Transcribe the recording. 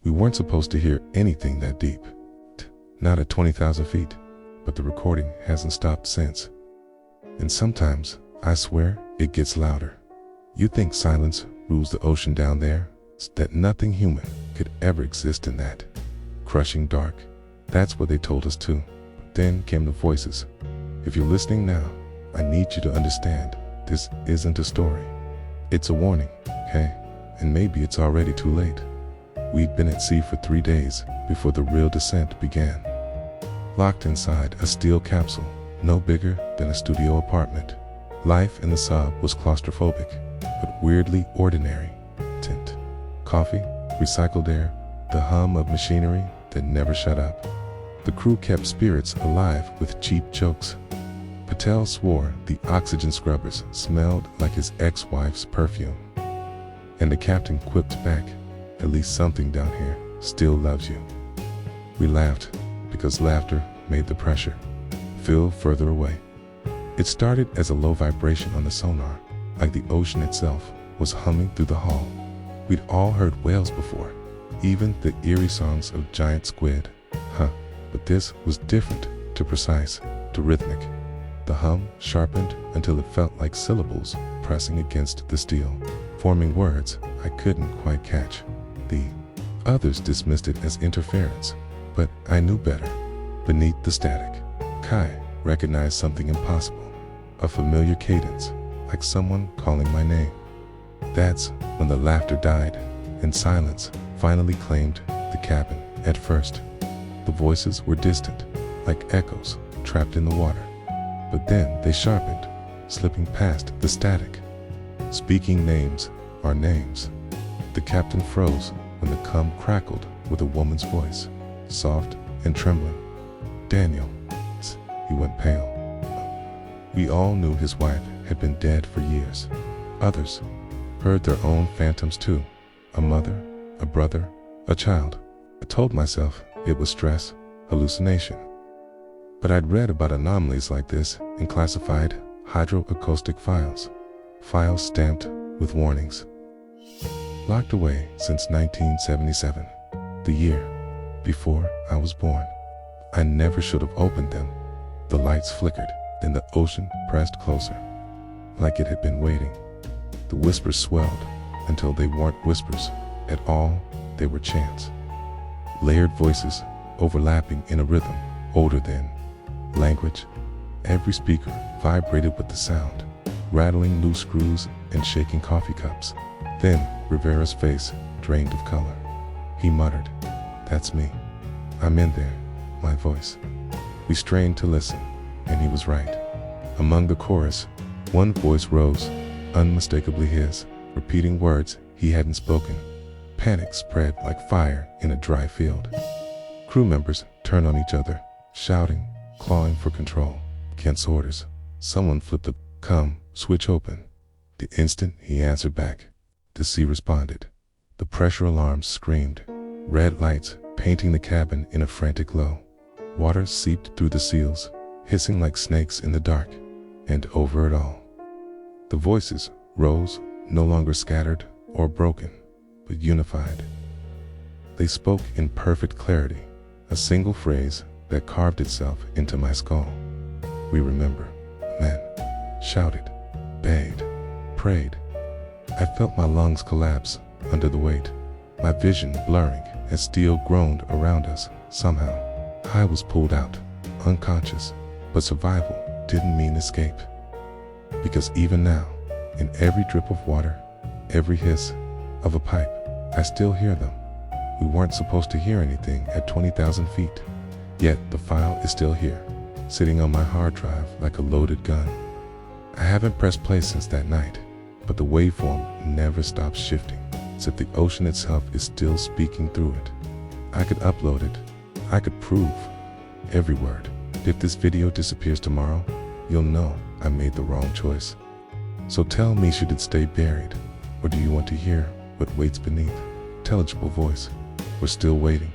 We weren't supposed to hear anything that deep. Not at 20,000 feet, but the recording hasn't stopped since. And sometimes, I swear, it gets louder. You think silence rules the ocean down there? That nothing human could ever exist in that crushing dark. That's what they told us too. Then came the voices. If you're listening now, I need you to understand, this isn't a story. It's a warning, okay? And maybe it's already too late. We'd been at sea for 3 days before the real descent began. Locked inside a steel capsule, no bigger than a studio apartment. Life in the sub was claustrophobic, but weirdly ordinary. Tint, coffee, recycled air, the hum of machinery that never shut up. The crew kept spirits alive with cheap jokes. Patel swore the oxygen scrubbers smelled like his ex-wife's perfume. And the captain quipped back, at least something down here still loves you. We laughed, because laughter made the pressure feel further away. It started as a low vibration on the sonar, like the ocean itself was humming through the hull. We'd all heard whales before, even the eerie songs of giant squid. But this was different, too precise, too rhythmic. The hum sharpened until it felt like syllables pressing against the steel, forming words I couldn't quite catch. The others dismissed it as interference, but I knew better. Beneath the static, Kai recognized something impossible, a familiar cadence, like someone calling my name. That's when the laughter died, and silence finally claimed the cabin. At first, the voices were distant, like echoes trapped in the water. But then they sharpened, slipping past the static, speaking names, our names. The captain froze when the cum crackled with a woman's voice, soft and trembling. Daniel. He went pale. We all knew his wife had been dead for years. Others heard their own phantoms too, a mother, a brother, a child. I told myself it was stress, hallucination. But I'd read about anomalies like this in classified hydroacoustic files, files stamped with warnings. Locked away since 1977, the year before I was born. I never should have opened them. The lights flickered, then the ocean pressed closer, like it had been waiting. The whispers swelled until they weren't whispers at all, they were chants. Layered voices overlapping in a rhythm older than language. Every speaker vibrated with the sound, rattling loose screws and shaking coffee cups. Then Rivera's face drained of color. He muttered, "That's me. I'm in there," my voice. We strained to listen, and he was right. Among the chorus, one voice rose, unmistakably his, repeating words he hadn't spoken. Panic spread like fire in a dry field. Crew members turned on each other, shouting, clawing for control. Kent's orders. Someone flipped the "come" switch open. The instant he answered back, the sea responded. The pressure alarms screamed, red lights painting the cabin in a frantic glow. Water seeped through the seals, hissing like snakes in the dark. And over it all, the voices rose, no longer scattered or broken, but unified. They spoke in perfect clarity, a single phrase that carved itself into my skull. We remember, men, shouted, begged, prayed. I felt my lungs collapse under the weight, my vision blurring as steel groaned around us. Somehow, I was pulled out, unconscious, but survival didn't mean escape. Because even now, in every drip of water, every hiss of a pipe, I still hear them. We weren't supposed to hear anything at 20,000 feet, yet the file is still here, sitting on my hard drive like a loaded gun. I haven't pressed play since that night, but the waveform never stops shifting, as if the ocean itself is still speaking through it. I could upload it. I could prove every word. If this video disappears tomorrow, you'll know I made the wrong choice. So tell me, should it stay buried? Or do you want to hear what waits beneath? Intelligible voice. We're still waiting.